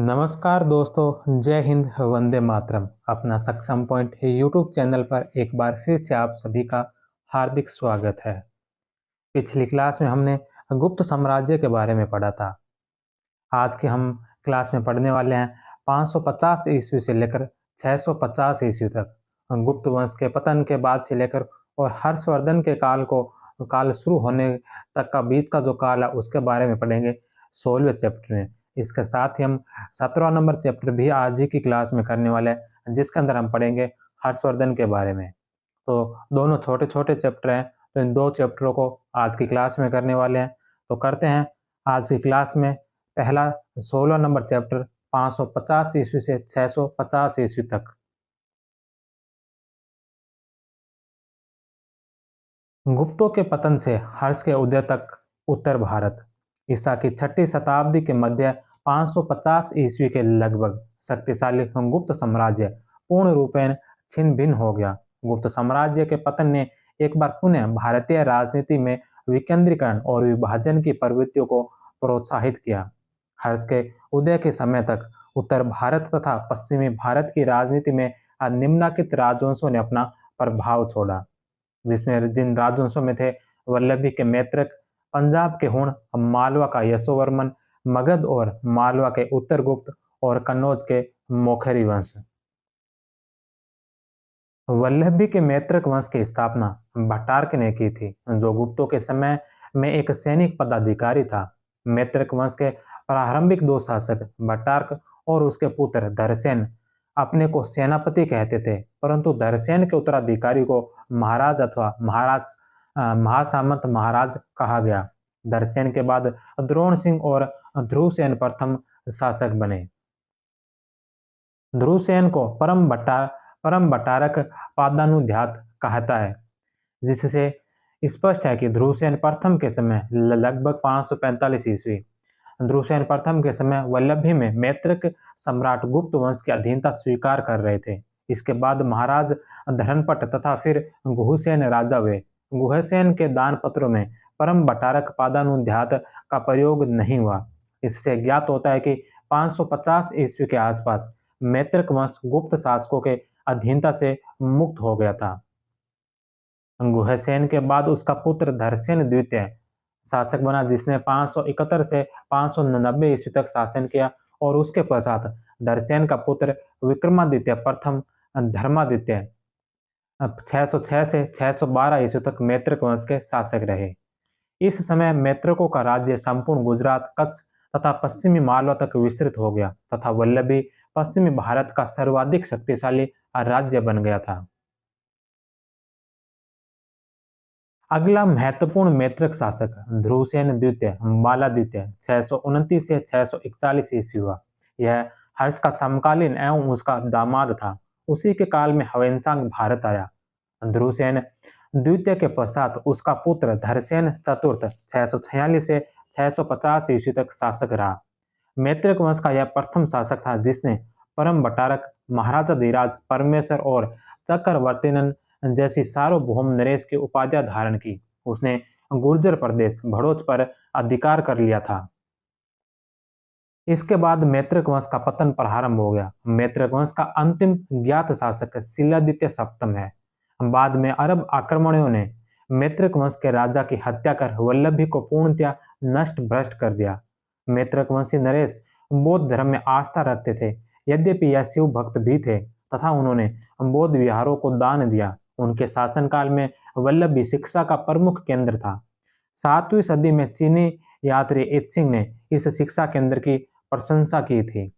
नमस्कार दोस्तों, जय हिंद, वंदे मातरम। अपना सक्षम पॉइंट यूट्यूब चैनल पर एक बार फिर से आप सभी का हार्दिक स्वागत है। पिछली क्लास में हमने गुप्त साम्राज्य के बारे में पढ़ा था। आज के हम क्लास में पढ़ने वाले हैं 550 ईस्वी से लेकर 650 ईस्वी तक। गुप्त वंश के पतन के बाद से लेकर और हर्षवर्धन के काल शुरू होने तक का बीच का जो काल है उसके बारे में पढ़ेंगे 16वें चैप्टर में। इसके साथ ही हम 17वां नंबर चैप्टर भी आज ही की क्लास में करने वाले हैं, जिसके अंदर हम पढ़ेंगे हर्षवर्धन के बारे में। तो दोनों छोटे छोटे चैप्टर हैं, तो इन दो चैप्टरों को आज की क्लास में करने वाले हैं। तो करते हैं आज की क्लास में पहला 16 नंबर चैप्टर 550 ईस्वी से 650 ईस्वी तक। गुप्तों के पतन से हर्ष के उदय तक उत्तर भारत। ईसा की 6ठी शताब्दी के मध्य 550 ईस्वी के लगभग शक्तिशाली गुप्त साम्राज्य पूर्ण रूपेण छिन्न भिन्न हो गया। गुप्त साम्राज्य के पतन ने एक बार पुनः भारतीय राजनीति में विकेंद्रीकरण और विभाजन की प्रवृत्तियों को प्रोत्साहित किया। हर्ष के उदय के समय तक उत्तर भारत तथा पश्चिमी भारत की राजनीति में निम्नलिखित राजवंशों ने अपना प्रभाव छोड़ा, जिसमें जिन राजवंशों में थे वल्लभी के मैत्रक, पंजाब के हुण, मालवा का यशोवर्मन, मगध और मालवा के उत्तरगुप्त और कन्नौज के मोखरी वंश। वल्लभी के मैत्रक वंश की स्थापना भट्टारक ने की थी, जो गुप्तों के समय में एक सैनिक पदाधिकारी था। मैत्रक वंश के प्रारंभिक दो शासक भट्टारक और उसके पुत्र धरसेन अपने को सेनापति कहते थे, परंतु धरसेन के उत्तराधिकारी को महाराज अथवा महासामंत महाराज कहा गया। धरसेन के बाद द्रोण सिंह और ध्रुवसेन प्रथम शासक बने। ध्रुवसेन को परम भट्टारक पादानुध्यात कहता है, जिससे स्पष्ट है कि ध्रुवसेन प्रथम के समय लगभग 545 ईस्वी ध्रुवसेन प्रथम के समय वल्लभी में मैत्रक सम्राट गुप्त वंश की अधीनता स्वीकार कर रहे थे। इसके बाद महाराज धर्मपट तथा फिर गुहसेन राजा हुए। गुहसेन के दान पत्रों में परम भट्टारक पादानुध्यात का प्रयोग नहीं हुआ। इससे ज्ञात होता है कि 550 ईस्वी के आसपास मैत्रक वंश गुप्त शासकों के अधीनता से मुक्त हो गया था। गुहसेन के बाद उसका पुत्र धरसेन द्वितीय शासक बना, जिसने 571 से 590 ईस्वी तक शासन किया, और उसके पश्चात धरसेन का पुत्र विक्रमादित्य प्रथम धर्मादित्य 606 से 612 ईस्वी तक मैत्रक वंश के शासक रहे। इस समय मैत्रकों का राज्य संपूर्ण गुजरात, कच्छ तथा पश्चिमी मालवा तक विस्तृत हो गया तथा वल्लभी पश्चिमी भारत का सर्वाधिक शक्तिशाली राज्य बन गया था। अगला महत्वपूर्ण मैत्रक शासक ध्रुवसेन द्वितीय बालादित्य 629 से 641 ईस्वी हुआ। यह हर्ष का समकालीन एवं उसका दामाद था। उसी के काल में हवेनसांग भारत आया। ध्रुवसेन द्वितीय के पश्चात उसका पुत्र धरसेन चतुर्थ 646 से 650 ईस्वी तक शासक रहा। मैत्रक वंश का यह प्रथम शासक था जिसने परम भट्टारक, महाराजा धीराज, परमेश्वर और चक्रवर्तीनन जैसी सार्वभौम नरेश की उपाधियां धारण की। उसने गुर्जर प्रदेश भड़ोच पर अधिकार कर लिया था। इसके बाद मैत्रक वंश का पतन प्रारंभ हो गया। मैत्रक वंश का अंतिम ज्ञात शासक शिलादित्य सप्तम है। बाद में अरब आक्रमणियों ने मैत्रक वंश के राजा की हत्या कर वल्लभी को पूर्णतया नष्ट भ्रष्ट कर दिया। मैत्रक वंशी नरेश बौद्ध धर्म में आस्था रखते थे, यद्यपि यह शिव भक्त भी थे तथा उन्होंने बौद्ध विहारों को दान दिया। उनके शासनकाल में वल्लभी शिक्षा का प्रमुख केंद्र था। 7वीं सदी में चीनी यात्री इत्सिंग ने इस शिक्षा केंद्र की प्रशंसा की थी।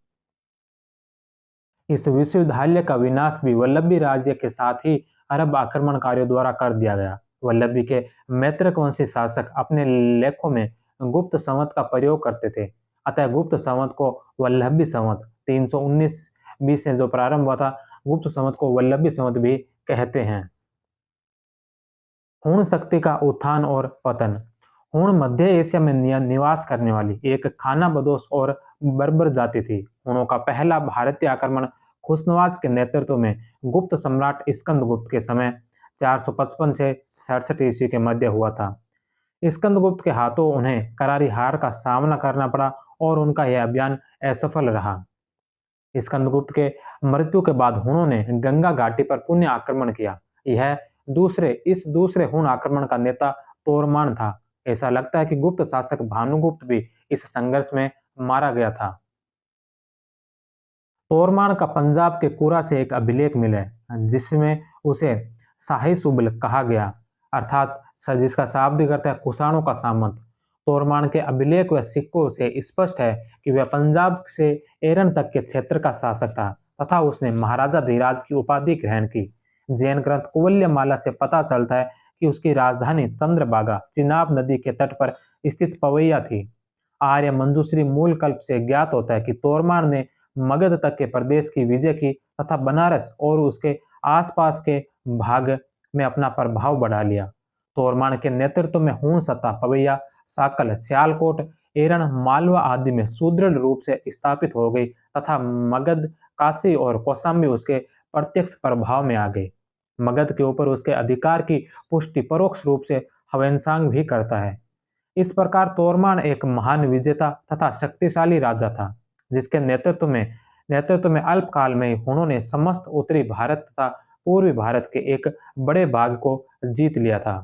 इस विश्वविद्यालय का विनाश भी वल्लभी राज्य के साथ ही अरब आक्रमणकारियों द्वारा कर दिया गया। वल्लभी के मैत्रक वंशी शासक अपने लेखों में गुप्त संवत का प्रयोग करते थे, अतः गुप्त संवत को वल्लभी संवत 319 बीस से जो प्रारंभ हुआ था, गुप्त संवत को वल्लभी संवत भी कहते हैं। हुण शक्ति का उत्थान और पतन। हुण मध्य एशिया में निवास करने वाली एक खानाबदोश और बर्बर जाति थी। हुणों का पहला भारतीय आक्रमण खुशनवाज के नेतृत्व में गुप्त सम्राट स्कंदगुप्त के समय 455 से 67 ईस्वी के मध्य हुआ था। स्कंदगुप्त के हाथों उन्हें करारी हार का सामना करना पड़ा और उनका यह अभियान असफल रहा। स्कंदगुप्त के मृत्यु के बाद हुणों ने गंगा घाटी पर पुनः आक्रमण किया। इस दूसरे हुण आक्रमण का नेता तोरमान था। ऐसा लगता है कि गुप्त शासक भानुगुप्त भी इस संघर्ष में मारा गया था। तोरमान का पंजाब के कुरा से एक अभिलेख मिला जिसमें उसे शाही सुबल कहा गया, अर्थात जिसका शाब्दिक अर्थ है कुषाणों का सामंत। तोरमान के अभिलेख व सिक्कों से स्पष्ट है कि वह पंजाब से एरन तक के क्षेत्र का शासक था तथा उसने महाराजा धीराज की उपाधि ग्रहण की। जैन ग्रंथ कुवल्यमाला से पता चलता है कि उसकी राजधानी चंद्रभागा चिनाब नदी के तट पर स्थित पवैया थी। आर्य मंजूश्री मूल कल्प से ज्ञात होता है कि तोरमान ने मगध तक के प्रदेश की विजय की तथा बनारस और उसके आसपास के भाग में अपना प्रभाव बढ़ा लिया। तोरमान के नेतृत्व में हूण सत्ता पवैया, साकल, सियालकोट, एरन, मालवा आदि में सुदृढ़ रूप से स्थापित हो गई तथा मगध, काशी और कौशाम्बी उसके प्रत्यक्ष प्रभाव में आ गए। मगध के ऊपर उसके अधिकार की पुष्टि परोक्ष रूप से ह्वेनसांग भी करता है। इस प्रकार तोरमान एक महान विजेता तथा शक्तिशाली राजा था, जिसके नेतृत्व में अल्पकाल में ही हुणों ने समस्त उत्तरी भारत तथा पूर्वी भारत के एक बड़े भाग को जीत लिया था।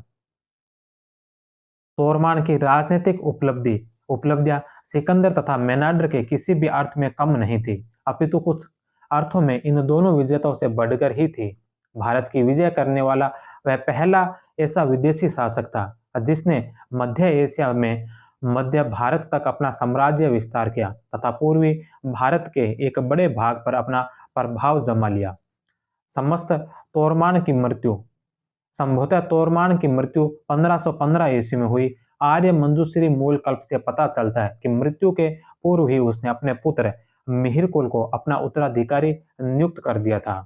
तोरमान की राजनीतिक उपलब्धियां सिकंदर तथा मेनांडर के किसी भी अर्थ में कम नहीं थी, अपितु कुछ अर्थों में इन दोनों विजेताओं से बढ़कर ही थी। भारत की विजय करने वाला वह पहला ऐसा विदेशी शासक था जिसने मध्य एशिया में मध्य भारत तक अपना साम्राज्य विस्तार किया तथा पूर्वी भारत के एक बड़े भाग पर अपना प्रभाव जमा लिया। समस्त तोरमान की मृत्यु संभवतः तोरमान की मृत्यु 1515 ईस्वी में हुई। आर्य मंजूश्री मूल कल्प से पता चलता है कि मृत्यु के पूर्व ही उसने अपने पुत्र मिहिरकुल को अपना उत्तराधिकारी नियुक्त कर दिया था।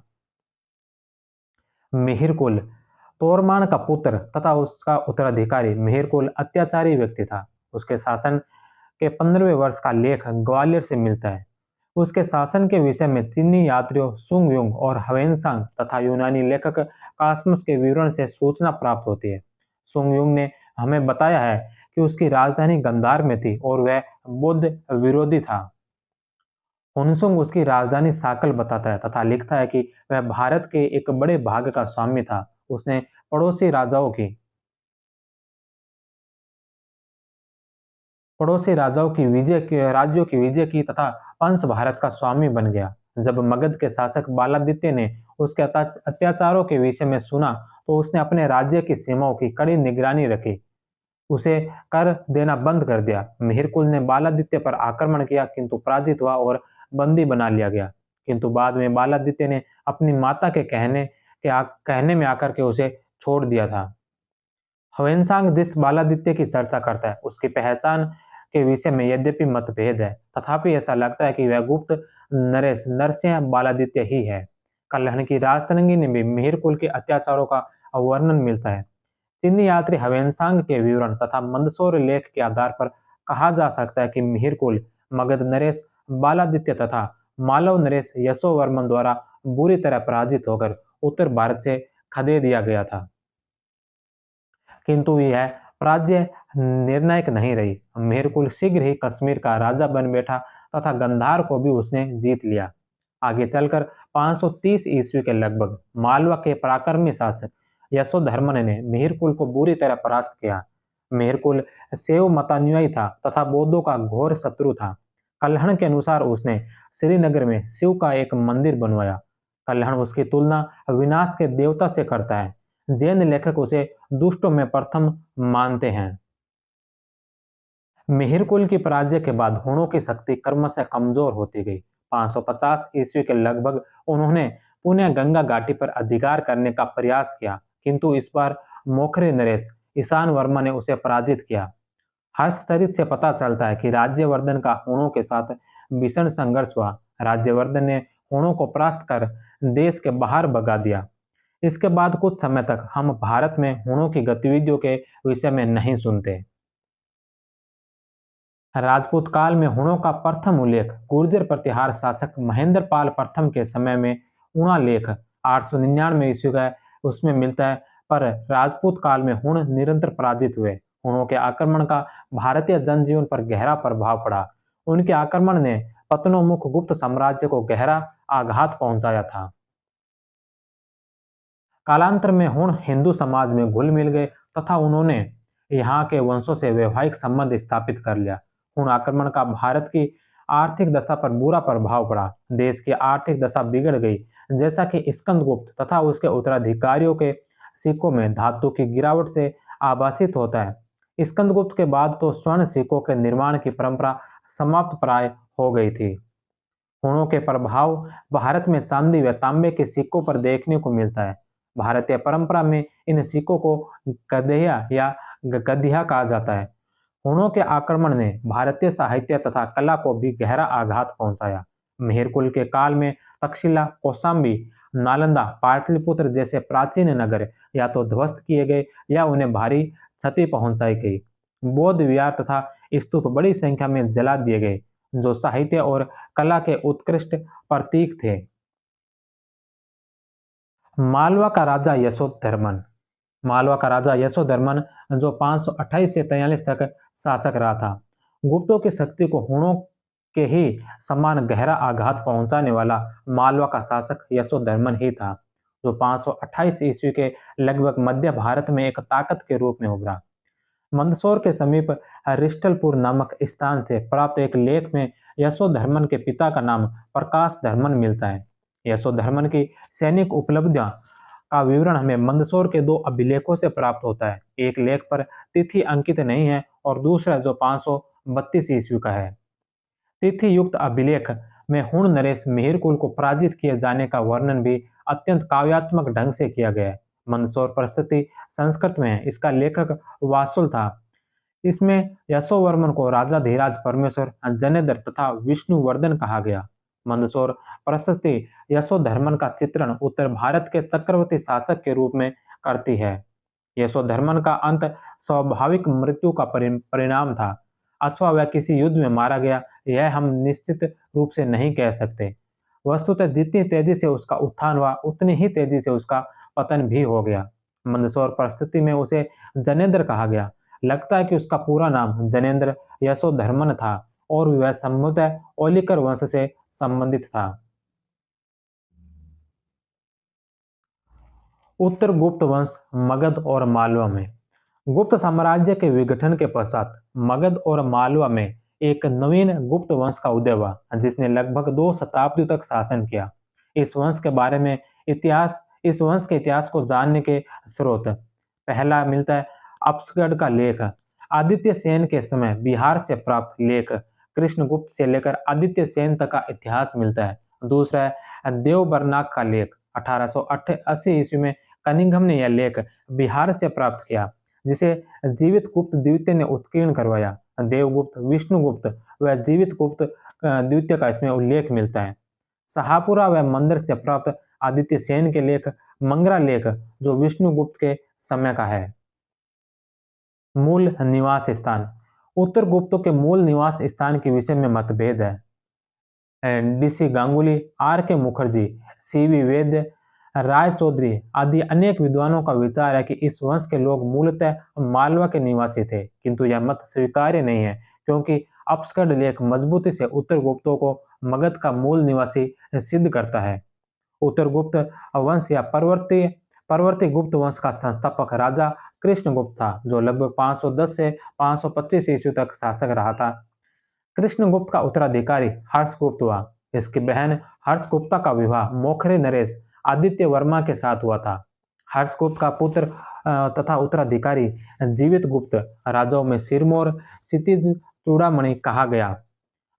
मिहिरकुल तोरमान का पुत्र तथा उसका उत्तराधिकारी मिहिरकुल अत्याचारी व्यक्ति था। उसके शासन के 15वें वर्ष का लेख ग्वालियर से मिलता है। उसके शासन के विषय में चीनी यात्रियों सुंग युंग और ह्वेनसांग तथा यूनानी लेखक कास्मस के विवरण से सूचना प्राप्त होती है। सुंग युंग ने हमें बताया है कि उसकी राजधानी गंधार में थी और वह बौद्ध विरोधी था। हुनसुंग उसकी राजधानी साकल बताता है तथा लिखता है कि वह भारत के एक बड़े भाग का स्वामी था। उसने पड़ोसी राजाओं की राज्यों की विजय की तथा पंच भारत का स्वामी बन गया। जब मगध के शासक बालादित्य ने उसके अत्याचारों के विषय में सुना तो उसने अपने राज्य की सीमाओं की कड़ी निगरानी रखी, उसे कर देना बंद कर दिया। मिहिरकुल ने बालादित्य पर आक्रमण किया किंतु पराजित हुआ और बंदी बना लिया गया। किंतु बाद में बालादित्य ने अपनी माता के कहने में आकर के उसे छोड़ दिया था। ह्वेनसांग जिस बालादित्य की चर्चा करता है उसकी पहचान के विषय में यद्यपि मतभेद है, तथापि ऐसा लगता है कि वह गुप्त नरेश नरसिंह बालादित्य ही है। कल्हण की राजतरंगी में भी मिहिरकुल के अत्याचारों का वर्णन मिलता है। चीनी यात्री ह्वेनसांग के विवरण तथा मंदसौर लेख के आधार पर कहा जा सकता है कि मिहिरकुल मगध नरेश बालादित्य तथा मालव नरेश यशोवर्मन द्वारा बुरी तरह पराजित होकर उत्तर भारत से खदे दिया गया था। किंतु यह पराजय निर्णायक नहीं रही। मिहिरकुल शीघ्र ही कश्मीर का राजा बन बैठा तथा गंधार को भी उसने जीत लिया। आगे चलकर 530 ईस्वी के लगभग मालवा के पराक्रमी शासक यशोधर्मन ने मिहिरकुल को बुरी तरह परास्त किया। मिहिरकुल शैव मतानुयायी था तथा बौद्धों का घोर शत्रु था। कल्हण के अनुसार उसने श्रीनगर में शिव का एक मंदिर बनवाया। कल्हण उसकी तुलना विनाश के देवता से करता है। जैन लेखक उसे दुष्टों में प्रथम मानते हैं। मिहिरकुल की पराजय के बाद हुणों की शक्ति क्रमशः कमजोर होती गई। 550 ईस्वी के लगभग उन्होंने पुनः गंगा घाटी पर अधिकार करने का प्रयास किया, किंतु इस बार मोखरे नरेश ईशान वर्मा ने उसे पराजित किया। हर्षचरित से पता चलता है कि राज्यवर्धन का हुणों के साथ भीषण संघर्ष हुआ। राज्यवर्धन ने हुणों को परास्त कर देश के बाहर भगा दिया। इसके बाद कुछ समय तक हम भारत में हुणों की गतिविधियों के विषय में नहीं सुनते। राजपूत काल में हुणों का प्रथम उल्लेख गुर्जर प्रतिहार शासक महेंद्र पाल प्रथम के समय में उणा लेख 899 ईस्वी का उसमें मिलता है, पर राजपूत काल में हुण निरंतर पराजित हुए। हुणों के आक्रमण का भारतीय जनजीवन पर गहरा प्रभाव पड़ा। उनके आक्रमण ने पतनोमुख गुप्त साम्राज्य को गहरा आघात पहुंचाया था। कालांतर में हुण हिंदू समाज में घुल मिल गए तथा उन्होंने यहाँ के वंशों से वैवाहिक संबंध स्थापित कर लिया। हुण आक्रमण का भारत की आर्थिक दशा पर बुरा प्रभाव पड़ा। देश की आर्थिक दशा बिगड़ गई, जैसा कि स्कंदगुप्त तथा उसके उत्तराधिकारियों के सिक्कों में धातु की गिरावट से आभासित होता है। स्कंदगुप्त के बाद तो स्वर्ण सिक्कों के निर्माण की परंपरा समाप्त प्राय हो गई थी। हुणों के प्रभाव भारत में चांदी व तांबे के सिक्कों पर देखने को मिलता है। भारतीय परंपरा में इन सिक्कों को गधेया या गधिया कहा जाता है। हुणों के आक्रमण ने भारतीय साहित्य तथा कला को भी गहरा आघात पहुंचाया। मेहरकुल के काल में तक्षशिला, कौशाम्बी, नालंदा, पाटलिपुत्र जैसे प्राचीन नगर या तो ध्वस्त किए गए या उन्हें भारी क्षति पहुंचाई गई। बौद्ध विहार तथा स्तूप बड़ी संख्या में जला दिए गए, जो साहित्य और कला के उत्कृष्ट प्रतीक थे। मालवा का राजा यशोधर्मन मालवा का राजा यशोधर्मन जो 528 से 43 तक शासक रहा था। गुप्तों की शक्ति को हुणों के ही समान गहरा आघात पहुंचाने वाला मालवा का शासक यशोधर्मन ही था, जो 528 ईस्वी के लगभग मध्य भारत में एक ताकत के रूप में उभरा। मंदसौर के समीप रिस्टलपुर नामक स्थान से प्राप्त एक लेख में यशोधर्मन के पिता का नाम प्रकाश धर्मन मिलता है। यशोधर्मन की सैनिक उपलब्धियां का विवरण हमें मंदसौर के दो अभिलेखों से प्राप्त होता है। एक लेख पर तिथि अंकित नहीं है और दूसरा जो 532 ईस्वी का है। तिथि युक्त अभिलेख में हुण नरेश मिहिरकुल को पराजित किए जाने का वर्णन भी अत्यंत काव्यात्मक ढंग से किया गया है। मंदसौर परिस्थिति संस्कृत में है। इसका लेखक वासुल था। इसमें यशोवर्मन को राजा धीराज परमेश्वर, जनेन्द्र तथा विष्णुवर्धन कहा गया। मंदसौर प्रशस्ति यशोधर्मन का चित्रण उत्तर भारत के चक्रवर्ती शासक के रूप में करती है। यशोधर्मन का अंत स्वाभाविक मृत्यु का परिणाम था अथवा वह किसी युद्ध में मारा गया, यह हम निश्चित रूप से नहीं कह सकते। वस्तुतः जितनी तेजी से उसका उत्थान हुआ उतनी ही तेजी से उसका पतन भी हो गया। मंदसौर परिस्थिति में उसे जनेन्द्र कहा गया। लगता है कि उसका पूरा नाम जनेन्द्र यशोधर्मन था और वह संभवतः ओलिकर वंश से संबंधित था। उत्तर गुप्त वंश मगध और मालवा में। गुप्त साम्राज्य के विघटन के पश्चात मगध और मालवा में एक नवीन गुप्त वंश का उदय हुआ, जिसने लगभग 2 शताब्दी तक शासन किया। इस वंश के इतिहास को जानने के स्रोत पहला मिलता है अप्सगढ़ का लेख। आदित्य सेन के समय बिहार से प्राप्त लेख कृष्णगुप्त से लेकर आदित्य सेन तक का इतिहास मिलता है। दूसरा है देवबरनाक का लेख। 1880 ईस्वी में कनिंघम ने यह लेख बिहार से प्राप्त किया, जिसे जीवित गुप्त द्वितीय ने उत्कीर्ण करवाया। देवगुप्त, विष्णुगुप्त व जीवित गुप्त द्वितीय का इसमें उल्लेख मिलता है। शाहपुरा व मंदिर से प्राप्त आदित्य सेन के लेख मंगरा लेख, जो विष्णुगुप्त के समय का है। मूल निवास स्थान। उत्तर गुप्तों के मूल निवास स्थान के विषय में मतभेद है। डीसी गांगुली, आर के मुखर्जी, सीवी वैद्य, राय चौधरी आदि अनेक विद्वानों का विचार है कि इस वंश के लोग मूलतः मालवा के निवासी थे, किंतु यह मत स्वीकार्य नहीं है क्योंकि अप्सगढ़ लेख मजबूती से उत्तर गुप्तों को मगध का मूल निवासी सिद्ध करता है। उत्तर गुप्त वंश या परवर्ती गुप्त वंश का संस्थापक राजा कृष्णगुप्त था, जो लगभग 510 से 525 ईस्वी तक शासक रहा था। कृष्णगुप्त का उत्तराधिकारी हर्षगुप्त हुआ। इसकी बहन हर्षगुप्ता का विवाह मोखरे नरेश आदित्य वर्मा के साथ हुआ था। हर्षगुप्त का पुत्र तथा उत्तराधिकारी जीवित गुप्त राजाओं में सिरमौर क्षितिज चूड़ामणि कहा गया,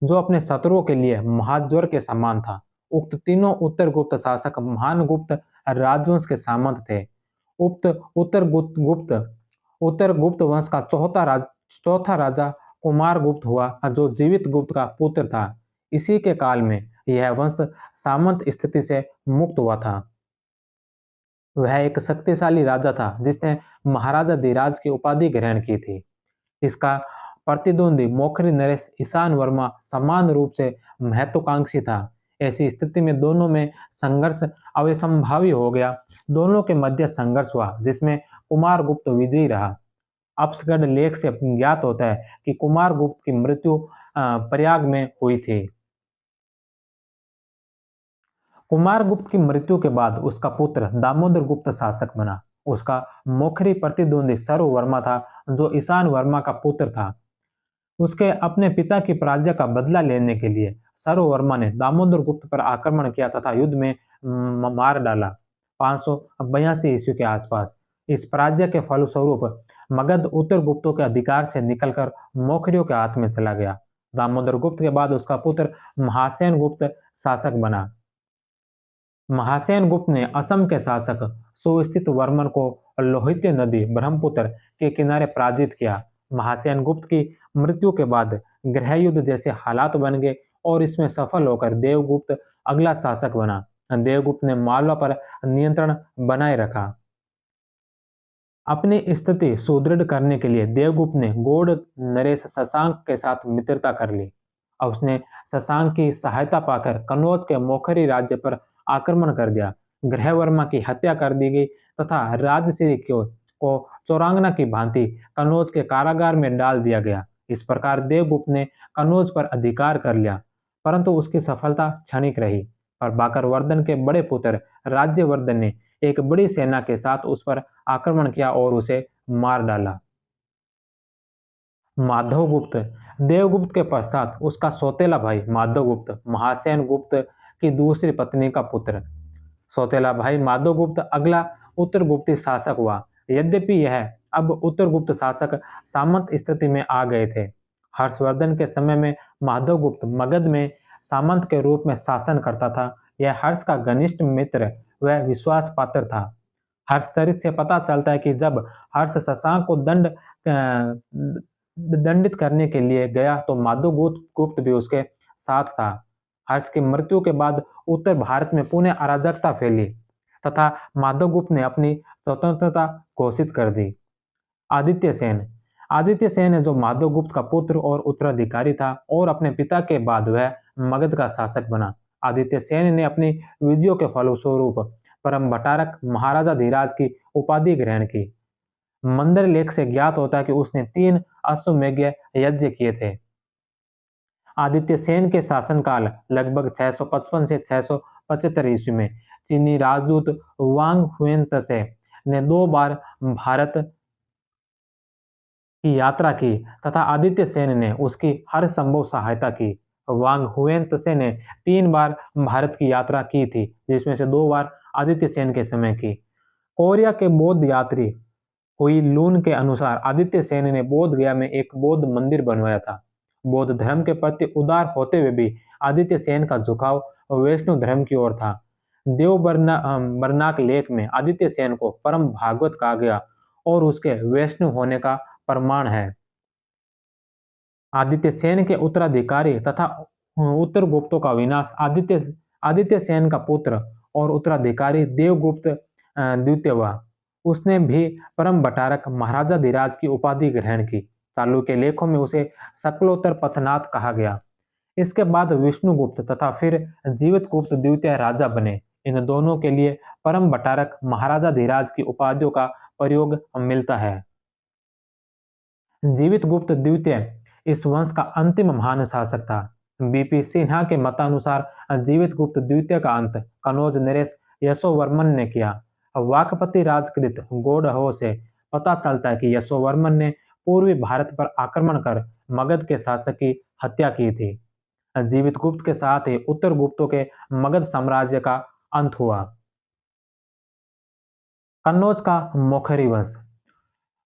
जो अपने शत्रुओं के लिए महाज्वर के समान था। उक्त तीनों उत्तर गुप्त शासक महान गुप्त राजवंश के सामंत थे। उक्त उत्तर गुप्त वंश का चौथा राजा कुमार गुप्त हुआ, जो जीवित गुप्त का पुत्र था। इसी के काल में यह वंश सामंत स्थिति से मुक्त हुआ था। वह एक शक्तिशाली राजा था जिसने महाराजा धीराज की उपाधि ग्रहण की थी। इसका प्रतिद्वंदी मोखरी नरेश ईशान वर्मा समान रूप से महत्वाकांक्षी था। ऐसी स्थिति में दोनों में संघर्ष अवश्यंभावी हो गया। दोनों के मध्य संघर्ष हुआ जिसमें कुमार गुप्त विजयी रहा। अप्सगढ़ लेख से ज्ञात होता है कि कुमार गुप्त की मृत्यु प्रयाग में हुई थी। कुमारगुप्त की मृत्यु के बाद उसका पुत्र दामोदर गुप्त शासक बना। उसका मोखरी प्रतिद्वंदी सर्ववर्मा था, जो ईशान वर्मा का पुत्र था। उसके अपने पिता की पराजय का बदला लेने के लिए सर्ववर्मा ने दामोदर गुप्त पर आक्रमण किया तथा युद्ध में मार डाला। 582 ईस्वी के आसपास इस पराजय के फलस्वरूप मगध उत्तर गुप्तों के अधिकार से निकलकर मौखरियों के हाथ में चला गया। दामोदर गुप्त के बाद उसका पुत्र महासेन गुप्त शासक बना। महासेन गुप्त ने असम के शासक सुस्थित वर्मन को लोहित्य नदी ब्रह्मपुत्र के किनारे पराजित किया। महासेन गुप्त की मृत्यु के बाद गृह युद्ध जैसे हालात बन गए और इसमें सफल होकर देवगुप्त अगला शासक बना। देवगुप्त ने मालवा पर नियंत्रण बनाए रखा। अपनी स्थिति सुदृढ़ करने के लिए देवगुप्त ने गौड़ नरेश शशांक के साथ मित्रता कर ली और उसने शशांक की सहायता पाकर कनौज के मोखरी राज्य पर आक्रमण कर दिया। गृहवर्मा की हत्या कर दी गई तथा राजश्री को चौरांगना की भांति कनौज के कारागार में डाल दिया गया। इस प्रकार देवगुप्त ने कनौज पर अधिकार कर लिया, परंतु उसकी सफलता क्षणिक रही। और बाकरवर्धन के बड़े पुत्र राज्यवर्धन ने एक बड़ी सेना के साथ उस पर आक्रमण किया और उसे मार डाला। माधवगुप्त देवगुप्त के पश्चात उसका सौतेला भाई माधवगुप्त महासेन गुप्त की दूसरी पत्नी का पुत्र। सौतेला भाई माधवगुप्त अगला उत्तरगुप्ती शासक हुआ। यद्यपि यह अब उत्तरगुप्त शासक सामंत स्थिति में आ गए थे। हर्षवर्धन के समय में माधवगुप्त मगध में सामंत के रूप में शासन करता था। यह हर्ष का घनिष्ठ मित्र व विश्वास पात्र था। हर्षचरित से पता चलता है कि जब हर्ष शशांक को दंडित करने के लिए गया तो माधवगुप्त गुप्त भी उसके साथ था। हर्ष की मृत्यु के बाद उत्तर भारत में पुनः अराजकता फैली तथा माधवगुप्त ने अपनी स्वतंत्रता घोषित कर दी। आदित्य सेन आदित्य सेन जो माधवगुप्त का पुत्र और उत्तराधिकारी था और अपने पिता के बाद वह मगध का शासक बना। आदित्य सेन ने अपनी विजयों के फलस्वरूप परम भट्टारक महाराजा धीराज की उपाधि ग्रहण की। मंदिर लेख से ज्ञात होता है कि उसने 3 अश्वमेध यज्ञ किए थे। आदित्य सेन के शासनकाल लगभग 655 से 675 ईस्वी में चीनी राजदूत वांग हुएन ने 2 बार भारत की यात्रा की तथा आदित्य सेन ने उसकी हर संभव सहायता की। वांग हुएन ने 3 बार भारत की यात्रा की थी, जिसमें से 2 बार आदित्य सेन के समय की। कोरिया के बौद्ध यात्री हुई लून के अनुसार आदित्य सेन ने बोध गया में एक बौद्ध मंदिर बनवाया था। बौद्ध धर्म के प्रति उदार होते हुए भी आदित्य सेन का झुकाव वैष्णव धर्म की ओर था। बरनाक लेख में आदित्य सेन को परम भागवत कहा गया और उसके वैष्णव होने का प्रमाण है। आदित्य सेन के उत्तराधिकारी तथा उत्तर गुप्तों का विनाश आदित्य सेन का पुत्र और उत्तराधिकारी देवगुप्त द्वितीय हुआ। उसने भी परम भट्टारक महाराजा धीराज की उपाधि ग्रहण की। चालुक्य लेखों में उसे शकलोत्तर पथनाथ कहा गया। इसके बाद विष्णुगुप्त तथा फिर जीवितगुप्त द्वितीय राजा बने। इन दोनों के लिए परम भट्टारक महाराजा धीराज की उपाधियों का प्रयोग मिलता है। जीवितगुप्त द्वितीय इस वंश का अंतिम महान शासक था। बीपी सिन्हा के मतानुसार जीवितगुप्त द्वितीय का अंत कनौज नरेश यशोवर्मन ने किया। वाकपति राजकृत गौड़हों से पता चलता है कि यशोवर्मन ने पूर्वी भारत पर आक्रमण कर मगध के शासक की हत्या की थी। जीवितगुप्त के साथ ही उत्तर गुप्तों के मगध साम्राज्य का अंत हुआ। कन्नौज का मोखरी वंश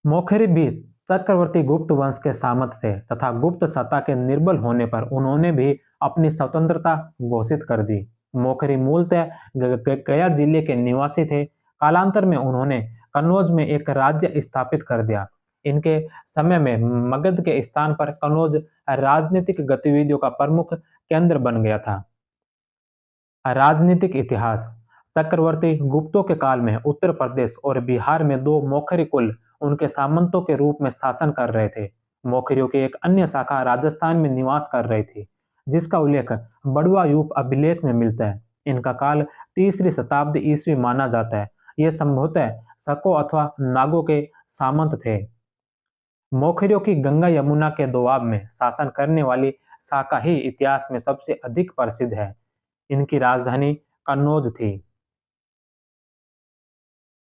मोखरी भी चक्रवर्ती गुप्त वंश के सामंत थे तथा गुप्त सत्ता के निर्बल होने पर उन्होंने भी अपनी स्वतंत्रता घोषित कर दी। मोखरी मूलतः गया जिले के निवासी थे। कालांतर में उन्होंने कन्नौज में एक राज्य स्थापित कर दिया। इनके समय में मगध के स्थान पर कन्नौज राजनीतिक गतिविधियों का प्रमुख केंद्र बन गया था। राजनीतिक इतिहास चक्रवर्ती गुप्तों के काल में उत्तर प्रदेश और बिहार में 2 मोखरी कुल उनके सामंतों के रूप में शासन कर रहे थे। मोखरियों की एक अन्य शाखा राजस्थान में निवास कर रही थी, जिसका उल्लेख बड़ुआ यूप अभिलेख में मिलता है। इनका काल 3री शताब्दी ईस्वी माना जाता है। ये संभवतः शकों अथवा नागों के सामंत थे। मोखरियों की गंगा यमुना के दोआब में शासन करने वाली शाखा ही इतिहास में सबसे अधिक प्रसिद्ध है। इनकी राजधानी कन्नौज थी।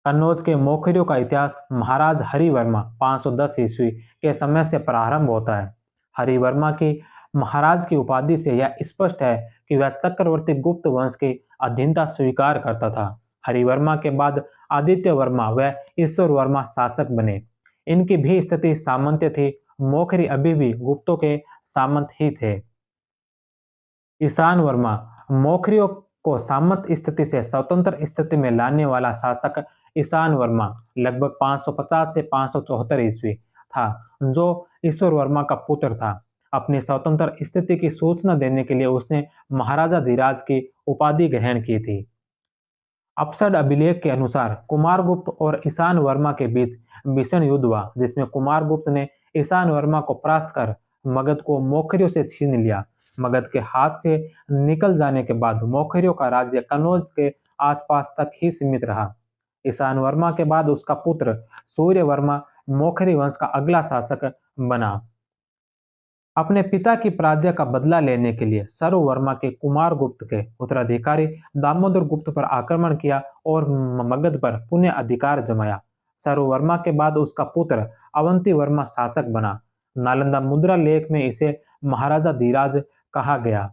कन्नौज के मौखरियों का इतिहास महाराज हरिवर्मा 510 ईस्वी के समय से प्रारंभ होता है। हरिवर्मा की महाराज की उपाधि से यह स्पष्ट है कि वह चक्रवर्ती गुप्त वंश की अधीनता स्वीकार करता था। हरिवर्मा के बाद आदित्य वर्मा व ईश्वर वर्मा शासक बने। इनकी भी स्थिति सामंत्य थी। मौखरी अभी भी गुप्तों के सामंत ही थे। ईशान वर्मा मौखरियों को सामंत स्थिति से स्वतंत्र स्थिति में लाने वाला शासक ईशान वर्मा लगभग 550 से 574 ईस्वी था, जो ईश्वर वर्मा का पुत्र था। अपनी स्वतंत्र स्थिति की सूचना देने के लिए उसने महाराजा धीराज की उपाधि ग्रहण की थी। अपसड अभिलेख के अनुसार कुमारगुप्त और ईशान वर्मा के बीच भीषण युद्ध हुआ, जिसमें कुमारगुप्त ने ईशान वर्मा को परास्त कर मगध को मौखरियों से छीन लिया। मगध के हाथ से निकल जाने के बाद मौखरियों का राज्य कन्नौज के आसपास तक ही सीमित रहा। ईशान वर्मा के बाद उसका पुत्र सूर्य वर्मा मौखरी वंश का अगला शासक बना। अपने पिता की पराजय का बदला लेने के लिए सर्ववर्मा के कुमारगुप्त के उत्तराधिकारी दामोदर गुप्त पर आक्रमण किया और मगध पर पुनः अधिकार जमाया। सर्ववर्मा के बाद उसका पुत्र अवंती वर्मा शासक बना। नालंदा मुद्रा लेख में इसे महाराजा धीराज कहा गया।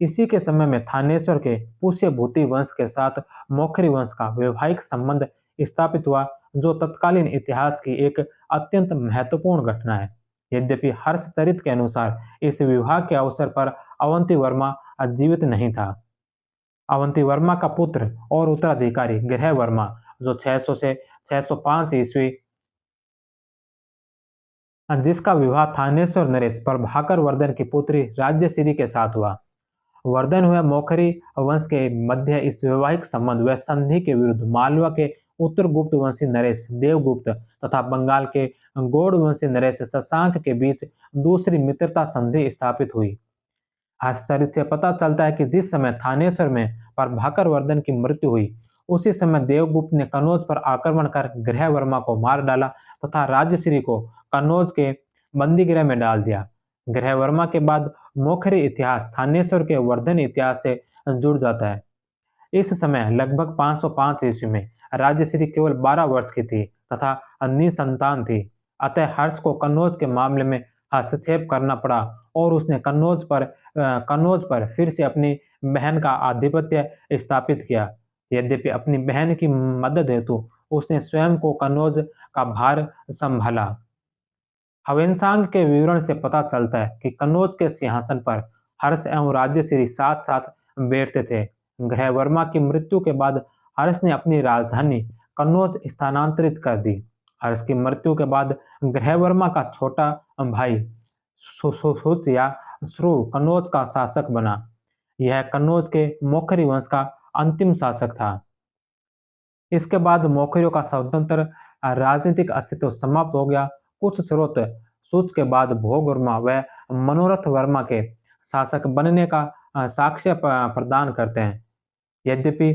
इसी के समय में थानेश्वर के पुष्यभूति वंश के साथ मौखरी वंश का वैवाहिक संबंध स्थापित हुआ, जो तत्कालीन इतिहास की एक अत्यंत महत्वपूर्ण घटना है। यद्यपि हर्षचरित के अनुसार इस विवाह के अवसर पर अवंती वर्मा जीवित नहीं था। अवंती वर्मा का पुत्र और उत्तराधिकारी ग्रह वर्मा, जो 600 से 605 ईस्वी, जिसका विवाह थानेश्वर नरेश प्रभाकर वर्धन की पुत्री राज्यश्री के साथ हुआ। वर्धन हुए मौखरी वंश के मध्य इस वैवाहिक संबंध व संधि के विरुद्ध मालवा के उत्तर गुप्त वंशी नरेश देवगुप्त तथा बंगाल के गौड़ वंशी नरेश शशांक के बीच दूसरी मित्रता संधि स्थापित हुई। आश्चर्य से पता चलता है कि जिस समय थानेश्वर में प्रभाकर वर्धन की मृत्यु हुई, उसी समय देवगुप्त ने कन्नौज पर आक्रमण कर गृह वर्मा को मार डाला तथा राजश्री को कन्नौज के बंदीगृह में डाल दिया। गृह वर्मा के बाद मौखरी इतिहास थानेश्वर के वर्धन इतिहास से जुड़ जाता है। इस समय लगभग 505 ईस्वी में राजश्री केवल 12 वर्ष की थी तथा निसंतान थी। अतः हर्ष को कन्नौज के मामले में हस्तक्षेप करना पड़ा और उसने कन्नौज पर फिर से अपनी बहन का आधिपत्य स्थापित किया। यद्यपि अपनी बहन की मदद हेतु उसने स्वयं को कन्नौज का भार संभाला। हवेनसांग के विवरण से पता चलता है कि कन्नौज के सिंहासन पर हर्ष एवं राज्यश्री साथ साथ बैठते थे। ग्रह वर्मा की मृत्यु के बाद हर्ष ने अपनी राजधानी कन्नौज स्थानांतरित कर दी। हर्ष की मृत्यु के बाद ग्रह वर्मा का छोटा भाई सुसुच या श्रु कन्नौज का शासक बना। यह कन्नौज के मौखरी वंश का अंतिम शासक था। इसके बाद मौखरियों का स्वतंत्र राजनीतिक अस्तित्व समाप्त हो गया। कुछ स्रोत सूच के बाद भोग वर्मा व मनोरथ वर्मा के शासक बनने का साक्ष्य प्रदान करते हैं। यद्यपि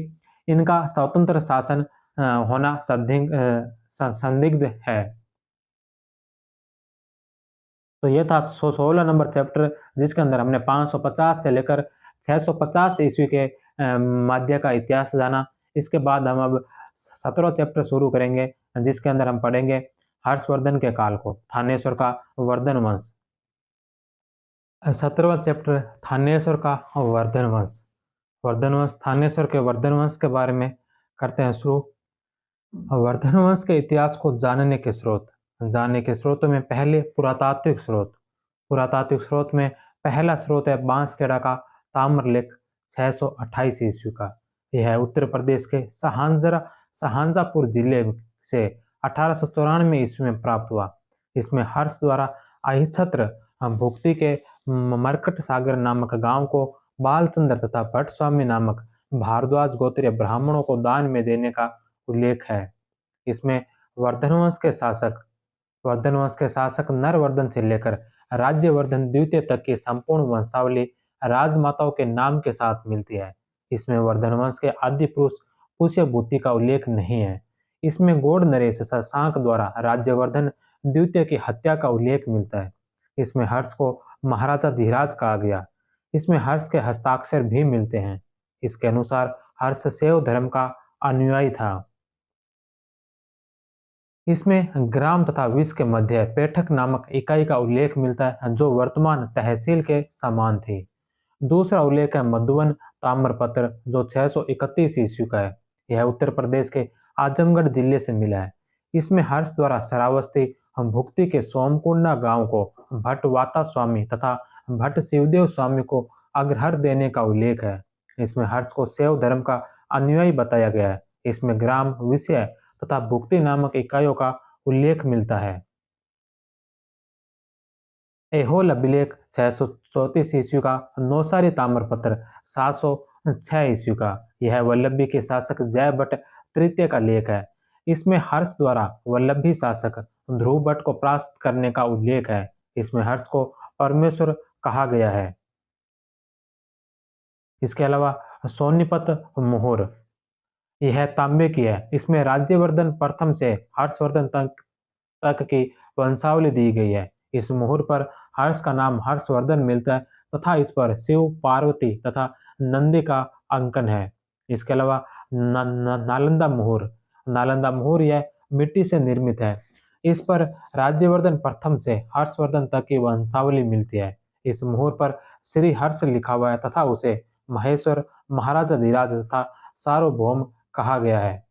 इनका स्वतंत्र शासन होना संदिग्ध है। तो यह था 16 नंबर चैप्टर, जिसके अंदर हमने 550 से लेकर 650 ईस्वी के मध्य का इतिहास जाना। इसके बाद हम अब 17वां चैप्टर शुरू करेंगे, जिसके अंदर हम पढ़ेंगे हर्षवर्धन के काल को, थानेश्वर का वर्धन वंश। 17वां चैप्टर थानेश्वर का वर्धन वंश। वर्धन वंश, थानेश्वर के वर्धन वंश के बारे में करते हैं शुरू। वर्धन वंश के इतिहास को जानने के स्रोतों में पहले पुरातात्विक स्रोत में पहला स्रोत है बांसखेड़ा का ताम्रलेख 628 ईस्वी का। यह उत्तर प्रदेश के शाहजहांपुर जिले से 1894 ईस्वी में प्राप्त हुआ। इसमें हर्ष द्वारा अहिछत्र भुक्ति के मरकट सागर नामक गांव को बालचंद्र तथा भट्ट स्वामी नामक भारद्वाज गोत्रीय ब्राह्मणों को दान में देने का उल्लेख है। इसमें वर्धन वंश के शासक नरवर्धन से लेकर राज्यवर्धन द्वितीय तक की संपूर्ण वंशावली राजमाताओं के नाम के साथ मिलती है। इसमें वर्धन वंश के आदि पुरुष पुष्यभूति का उल्लेख नहीं है। इसमें गौड़ नरेश शशांक द्वारा राज्यवर्धन द्वितीय की हत्या का उल्लेख मिलता है। इसमें हर्ष को महाराजा धीराज कहा गया। इसमें हर्ष के हस्ताक्षर भी मिलते हैं। इसके अनुसार हर्ष शैव धर्म का अनुयायी था। इसमें ग्राम तथा विश्व के मध्य पैठक नामक इकाई का उल्लेख मिलता है, जो वर्तमान तहसील के समान थी। दूसरा उल्लेख है मधुबन ताम्रपत्र, जो 631 ईस्वी का है। यह उत्तर प्रदेश के आजमगढ़ जिले से मिला है। इसमें हर्ष द्वारा श्रावस्ती भुक्ति के सोमकुंडा गांव को भट्ट वाता स्वामी तथा भट्ट शिवदेव स्वामी को अग्रहर देने का उल्लेख है। इसमें हर्ष को शैव धर्म का अनुयायी बताया गया है। इसमें ग्राम, विषय तथा भुक्ति नामक इकाइयों का उल्लेख मिलता है। ऐहोल अभिलेख 634 ईस्वी का, नौसारी ताम्रपत्र 706 ईस्वी का। यह वल्लभी के शासक जयभट्ट तृतीय का लेख है। इसमें हर्ष द्वारा वल्लभी शासक ध्रुव भट्ट को परास्त करने का उल्लेख है। इसमें हर्ष को परमेश्वर कहा गया है। इसके अलावा सोनीपत मोहर, यह तांबे की है। इसमें राज्यवर्धन प्रथम से हर्षवर्धन तक की वंशावली दी गई है। इस मुहूर्त पर हर्ष का नाम हर्षवर्धन मिलता है तथा इस पर शिव, पार्वती तथा नंदी का अंकन है। इसके अलावा नालंदा मुहूर, नालंदा मुहूर यह मिट्टी से निर्मित है। इस पर राज्यवर्धन प्रथम से हर्षवर्धन तक की वंशावली मिलती है। इस मुहूर्त पर श्री हर्ष लिखा हुआ है तथा उसे महेश्वर, महाराजा धीराज तथा सार्वभौम कहा गया है।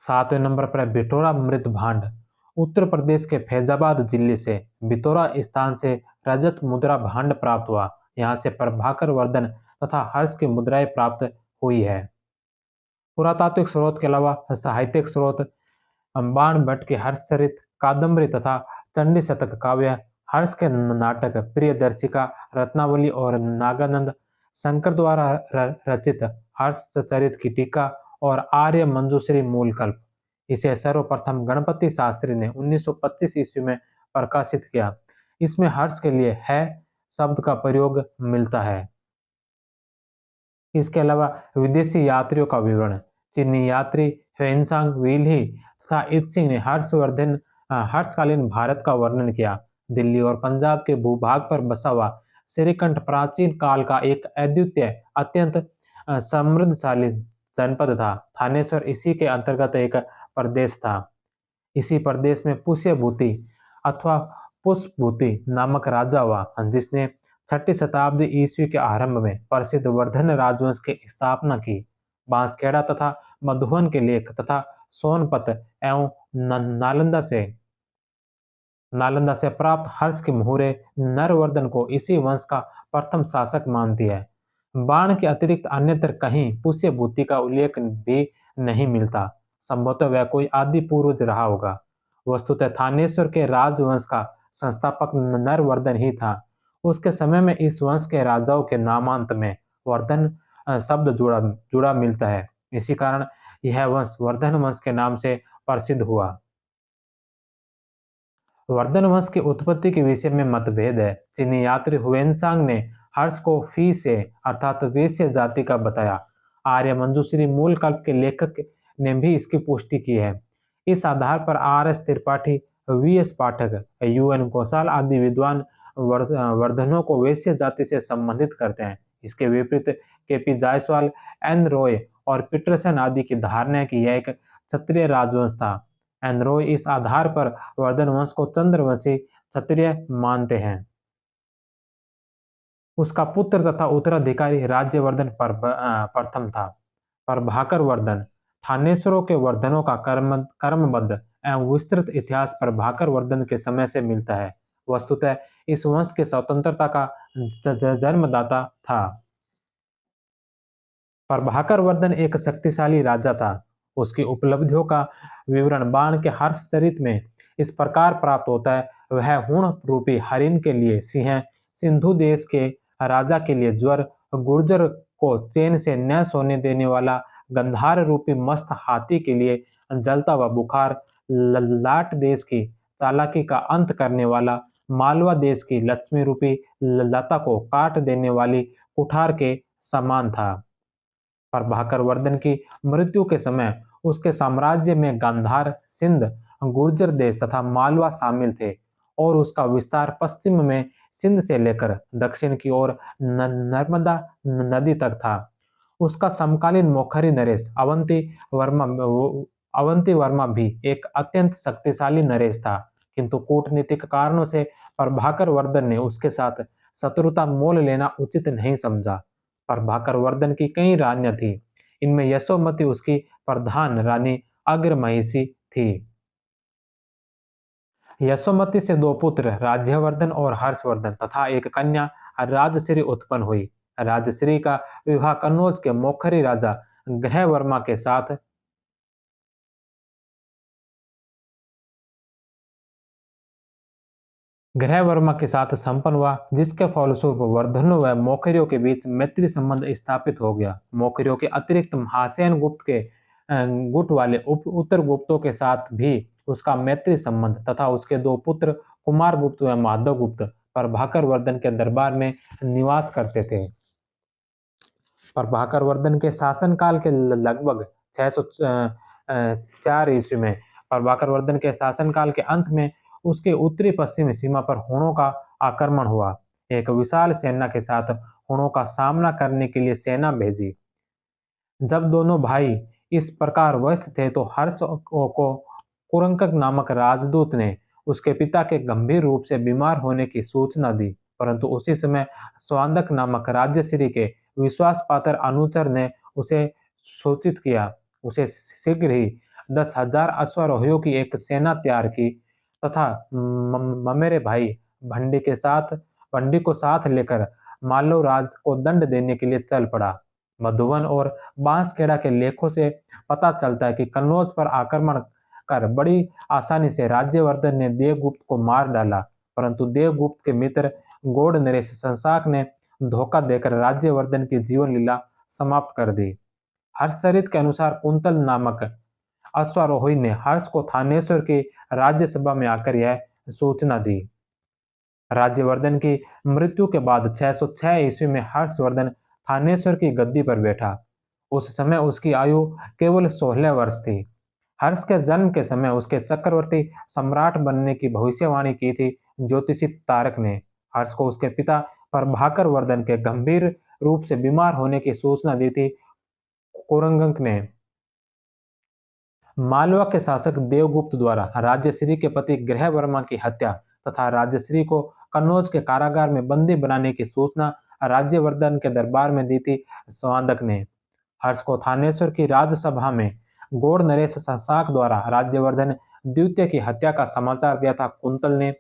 7वें नंबर पर बिटोरा मृत भांड, उत्तर प्रदेश के फैजाबाद जिले से बिटोरा स्थान से रजत मुद्रा भांड प्राप्त हुआ। यहाँ से प्रभाकर वर्धन तथा हर्ष की मुद्राएं प्राप्त हुई है। पुरातात्विक स्रोत के अलावा साहित्यिक स्रोत बाण भट्ट के हर्षचरित, कादम्बरी तथा चंडी शतक काव्य, हर्ष के नाटक प्रियदर्शिका, रत्नावली और नागानंद, शंकर द्वारा रचित हर्षचरित की टीका और आर्य मंजूश्री मूलकल्प। इसे सर्वप्रथम गणपति शास्त्री ने 1925 ईस्वी में प्रकाशित किया। इसमें हर्ष के लिए है शब्द का प्रयोग मिलता है। इसके अलावा विदेशी यात्रियों का विवरण, चीनी यात्री ह्वेनसांग विल्ही तथा इत्सिंग ने हर्षकालीन भारत का वर्णन किया। दिल्ली और पंजाब के भूभाग पर बसा हुआ श्रीकंठ प्राचीन काल का एक अद्वितीय, अत्यंत समृद्धशाली जनपद था। थानेश्वर इसी के अंतर्गत एक प्रदेश था। इसी प्रदेश में पुष्यभूति अथवा पुष्पभूति नामक राजा हुआ, जिसने 6ठी शताब्दी ईस्वी के आरंभ में प्रसिद्ध वर्धन राजवंश की स्थापना की। बांसखेड़ा तथा मधुबन के लेख तथा सोनपत एवं नालंदा से प्राप्त हर्ष की मुहूरे नरवर्धन को इसी वंश का प्रथम शासक मानती है। बाण के अतिरिक्त अन्यत्र कहीं पुष्यभूति का उल्लेख भी नहीं मिलता। संभवतः वह कोई आदि पूर्वज रहा होगा। वस्तुतः थानेश्वर के राजवंश का संस्थापक नरवर्धन ही था। उसके समय में इस वंश के राजाओं के नामांत में वर्धन शब्द जुड़ा मिलता है। इसी कारण यह वंश वर्धन वंश के नाम से प्रसिद्ध हुआ। वर्धन वंश की उत्पत्ति के विषय में मतभेद है। चीनी यात्री हुएनसांग ने हर्ष को फी से अर्थात वेश्य जाति का बताया। आर्य मंजूश्री मूल कल्प के लेखक ने भी इसकी पुष्टि की है। इस आधार पर आर.एस. त्रिपाठी, वी.एस. पाठक, यू.एन. घोषाल आदि विद्वान वर्धनों को वेश्य जाति से संबंधित करते हैं। इसके विपरीत के.पी. जायसवाल, एन. रॉय और पीटरसन आदि की धारणा है कि यह एक क्षत्रिय राजवंश था। एन. रॉय इस आधार पर वर्धन वंश को चंद्रवंशी क्षत्रिय मानते हैं। उसका पुत्र तथा उत्तराधिकारी राज्यवर्धन प्रथम था। प्रभाकर वर्धन, थानेश्वरों के वर्धनों का कर्मबद्ध एवं विस्तृत इतिहास प्रभाकर वर्धन के समय से मिलता है। वस्तुतः इस वंश के स्वतंत्रता का जन्मदाता था। प्रभाकर वर्धन एक शक्तिशाली राजा था। उसकी उपलब्धियों का विवरण बाण के हर्षचरित में इस प्रकार प्राप्त होता है। वह हुण रूपी हरिण के लिए सिंह, सिंधु देश के राजा के लिए ज्वर, गुर्जर को चैन से न सोने देने वाला गंधार रूपी मस्त हाथी के लिए जलता हुआ बुखार, लाट देश की चालाकी का अंत करने वाला मालवा देश की लक्ष्मी रूपी लता को काट देने वाली कुठार के समान था। प्रभाकर वर्धन की मृत्यु के समय उसके साम्राज्य में गांधार, सिंध, गुर्जर देश तथा मालवा शामिल थे और उसका विस्तार पश्चिम में सिंध से लेकर दक्षिण की ओर नर्मदा नदी तक था। उसका समकालीन मोखरी नरेश अवंती वर्मा भी एक अत्यंत शक्तिशाली नरेश था, किंतु कूटनीतिक कारणों से प्रभाकर वर्धन ने उसके साथ शत्रुता मोल लेना उचित नहीं समझा। प्रभाकर वर्धन की कई रानियां थी, इनमें यशोमती उसकी प्रधान रानी अग्रमहिषी थी। यशोमती से दो पुत्र राज्यवर्धन और हर्षवर्धन तथा एक कन्या राजश्री उत्पन्न हुई। राजश्री का विवाह कन्नौज के मोखरी राजा ग्रहवर्मा के साथ संपन्न हुआ, जिसके फलस्वरूप वर्धनों व मोखरियों के बीच मैत्री संबंध स्थापित हो गया। मोखरियों के अतिरिक्त महासेन गुप्त के गुट वाले उत्तर गुप्तों के साथ भी उसका मैत्री संबंध तथा उसके दो पुत्र कुमार गुप्त व माधव गुप्त प्रभाकर वर्धन के दरबार में निवास करते थे। प्रभाकर वर्धन के शासनकाल के लगभग 604 ईस्वी में प्रभाकर वर्धन के शासनकाल के अंत में उसके उत्तरी पश्चिमी सीमा पर हुणों का आक्रमण हुआ। एक विशाल सेना के साथ हुणों का सामना करने के लिए सेना भेजी। जब दोनों भाई इस प्रकार व्यस्त थे तो हर्ष को कुरंकक नामक राजदूत ने उसके पिता के गंभीर रूप से बीमार होने की सूचना दी, परंतु उसी समय स्वांदक नामक राज्यश्री के विश्वास पात्र अनुचर ने उसे सूचित किया। उसे शीघ्र ही 10,000 अश्वारोहियों की एक सेना तैयार की तथा ममेरे भाई भंडी को साथ लेकर मालव राज को दंड देने के लिए चल पड़ा। मधुबन और बांसखेड़ा के लेखों से पता चलता है कि कन्नौज पर आक्रमण कर बड़ी आसानी से राज्यवर्धन ने देवगुप्त को मार डाला, परंतु देवगुप्त के मित्र गौड़ नरेश शशांक ने धोखा देकर राज्यवर्धन की जीवन लीला समाप्त कर दी। हर्षचरित के अनुसार कुंतल नामक अश्वारोही ने हर्ष को थानेश्वर की राज्यसभा में आकर यह सूचना दी। राज्यवर्धन की मृत्यु के बाद 606 ईस्वी में हर्षवर्धन थानेश्वर की गद्दी पर बैठा। उस समय उसकी आयु केवल 16 वर्ष थी। हर्ष के जन्म के समय उसके चक्रवर्ती सम्राट बनने की भविष्यवाणी की थी ज्योतिषी तारक ने। हर्ष को उसके पिता प्रभाकर वर्धन के गंभीर रूप से बीमार होने की सूचना दी थी कुरंगक ने। मालवा के शासक देवगुप्त द्वारा राज्यश्री के पति ग्रहवर्मा की हत्या तथा राज्यश्री को कन्नौज के कारागार में बंदी बनाने की सूचना राज्यवर्धन के दरबार में दी थी स्वांदक ने। हर्ष को थानेश्वर की राजसभा में गौड़ नरेश शशांक द्वारा राज्यवर्धन द्वितीय की हत्या का समाचार दिया था कुंतल ने।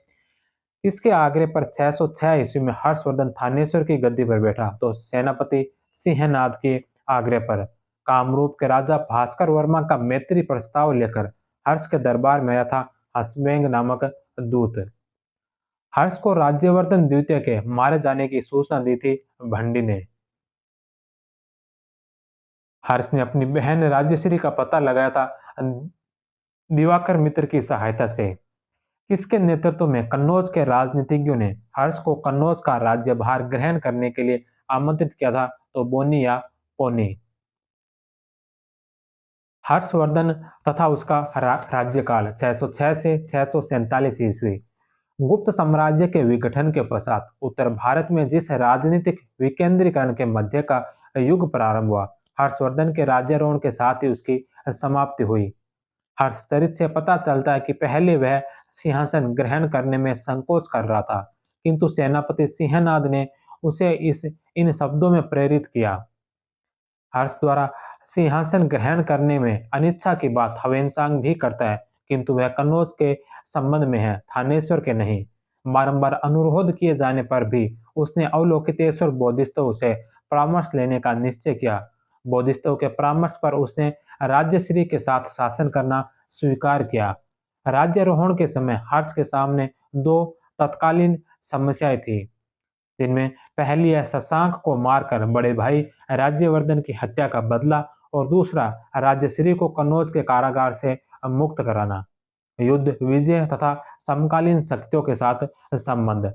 इसके आग्रह पर 606 ईस्वी में हर्षवर्धन थानेश्वर की गद्दी पर बैठा तो सेनापति सिंहनाद के आग्रह पर कामरूप के राजा भास्कर वर्मा का मैत्री प्रस्ताव लेकर हर्ष के दरबार में आया था हसबेंग नामक दूत। हर्ष को राज्यवर्धन द्वितीय के मारे जाने की सूचना दी थी भंडी ने। हर्ष ने अपनी बहन राज्यश्री का पता लगाया था दिवाकर मित्र की सहायता से। इसके नेतृत्व में कन्नौज के राजनीतिज्ञों ने हर्ष को कन्नौज का राज्यभार ग्रहण करने के लिए आमंत्रित किया था तो बोनी या पोनी। हर्षवर्धन तथा उसका राज्यकाल 606 से 647 ईस्वी। गुप्त साम्राज्य के विघटन के पश्चात उत्तर भारत में जिस राजनीतिक विकेंद्रीकरण के मध्य का युग प्रारंभ हुआ, हर्षवर्धन के राज्यारोहण के साथ ही उसकी समाप्ति हुई। हर्षचरित से पता चलता है कि पहले वह सिंहासन ग्रहण करने में संकोच कर रहा था, किंतु सेनापति सिंहनाद ने उसे इन शब्दों में प्रेरित किया। हर्ष द्वारा सिंहासन ग्रहण करने में अनिच्छा की बात हवेनसांग भी करता है, किंतु वह कन्नौज के संबंध में है, थानेश्वर के नहीं। बारंबार अनुरोध किए जाने पर भी उसने अवलोकितेश्वर बोधिसत्व से परामर्श लेने का निश्चय किया। बोधिसत्व के परामर्श पर उसने राज्यश्री के साथ शासन करना स्वीकार किया। राज्यारोहण के समय हर्ष के सामने दो तत्कालीन समस्याएं थी, जिनमें पहली है शशांक को मारकर बड़े भाई राज्यवर्धन की हत्या का बदला और दूसरा राज्यश्री को कन्नौज के कारागार से मुक्त कराना। युद्ध विजय तथा समकालीन शक्तियों के साथ संबंध।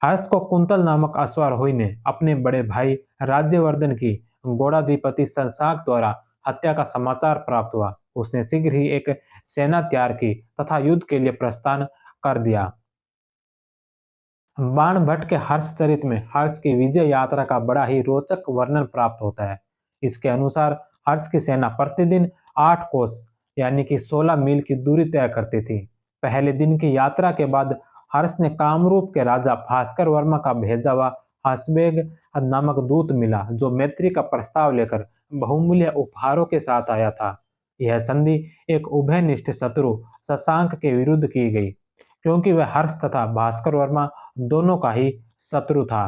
हर्ष को कुंतल नामक अश्वारोही ने अपने बड़े भाई राज्यवर्धन की गौड़ाधिपति शशांक द्वारा हत्या का समाचार प्राप्त हुआ। उसने शीघ्र ही एक सेना तैयार की तथा युद्ध के लिए प्रस्थान कर दिया। बाणभट्ट के हर्षचरित में हर्ष की विजय यात्रा का बड़ा ही रोचक वर्णन प्राप्त होता है। इसके अनुसार हर्ष की सेना प्रतिदिन 8 कोस यानी कि 16 मील की दूरी तय करती थी। पहले दिन की यात्रा के बाद हर्ष ने कामरूप के राजा भास्कर वर्मा का भेजा हुआ हसबेग नामक दूत मिला, जो मैत्री का प्रस्ताव लेकर बहुमूल्य उपहारों के साथ आया था। यह संधि एक उभयनिष्ठ शत्रु शशांक के विरुद्ध की गई, क्योंकि वह हर्ष तथा भास्कर वर्मा दोनों का ही शत्रु था।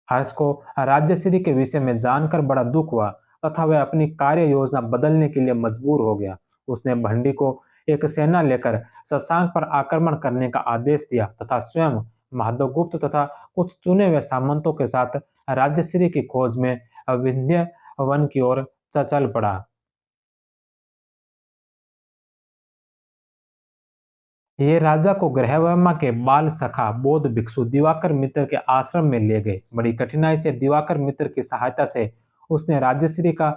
हर्ष को राज्यश्री के विषय में जानकर बड़ा दुख हुआ तथा वह अपनी कार्य योजना बदलने के लिए मजबूर हो गया। उसने भंडी को एक सेना लेकर शशांक पर आक्रमण करने का आदेश दिया तथा स्वयं माधवगुप्त तथा कुछ चुने हुए सामंतों के साथ राज्यश्री की खोज में विंध्य वन की ओर चल पड़ा। ये राजा को गृहवर्मा के बाल सखा बौद्ध भिक्षु दिवाकर मित्र के आश्रम में ले गए। बड़ी कठिनाई से दिवाकर मित्र की सहायता से उसने राज्यश्री का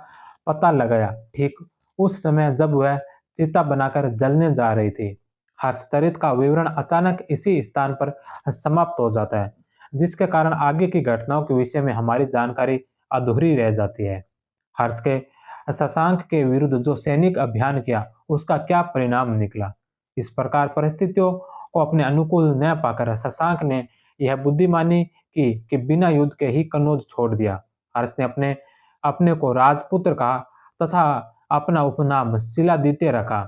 पता लगाया, ठीक उस समय जब वह चिता बनाकर जलने जा रही थी। हर्षचरित का विवरण अचानक इसी स्थान पर समाप्त हो जाता है, जिसके कारण आगे की घटनाओं के विषय में हमारी जानकारी अधूरी रह जाती है। हर्ष के शशांक के विरुद्ध जो सैनिक अभियान किया, उसका क्या परिणाम निकला? इस प्रकार परिस्थितियों को अपने अनुकूल न पाकर शशांक ने यह बुद्धिमानी की कि बिना युद्ध के ही कन्नौज छोड़ दिया। हर्ष ने अपने अपने को राजपुत्र कहा तथा अपना उपनाम शिलादित्य रखा।